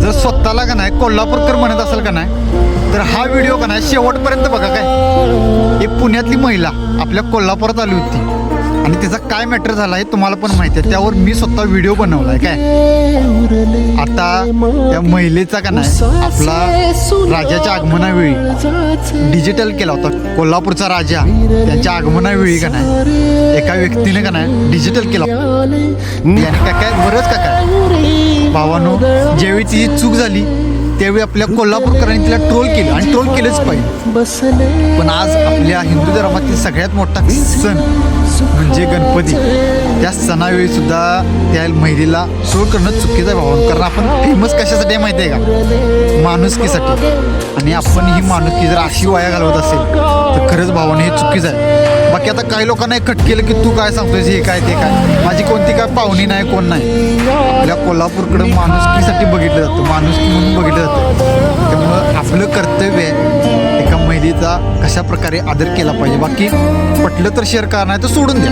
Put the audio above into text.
जर स्वतःला का नाही कोल्हापूरकर म्हणत असेल का नाही तर हा व्हिडिओ का नाही शेवटपर्यंत बघा. काय एक पुण्यातली महिला आपल्या कोल्हापुरात आली होती आणि तिचा काय मॅटर झाला हे तुम्हाला पण माहिती आहे. त्यावर मी स्वतः व्हिडिओ बनवलाय. काय आता त्या महिलेचा का नाही आपला राजाच्या आगमनावेळी डिजिटल केला होता. कोल्हापूरचा राजा त्यांच्या आगमनावेळी का नाही एका व्यक्तीने का नाही डिजिटल केला. याने काय बरंच का काय भावानो, ज्यावेळी तिची चूक झाली त्यावेळी आपल्या कोल्हापूरकरांनी तिला ट्रोल केलं आणि ट्रोल केलंच पाहिजे. पण आज आपल्या हिंदू धर्मातील सगळ्यात मोठा सण म्हणजे गणपती, त्या सणावेळी सुद्धा त्या महिलेला ट्रोल करणं चुकीचं आहे भावानो. कारण आपण फेमस कशासाठी आहे माहिती आहे का? माणुसकीसाठी. आणि आपण ही माणुसकी जर अशी वाया घालवत असेल तर खरंच भावाने हे चुकीचं आहे. बाकी आता काही लोकांना खट केलं की तू काय सांगतोयस हे काय ते काय, माझी कोणती काय पाहुणी नाही कोण नाही. आपल्या कोल्हापूरकडं माणुसकीसाठी बघितलं जातं, माणुसकी म्हणून बघितलं जातं. त्यामुळं आपलं कर्तव्य आहे एका महिलेचा कशा प्रकारे आदर केला पाहिजे. बाकी पटलं तर शेअर करा, नाही तर सोडून द्या.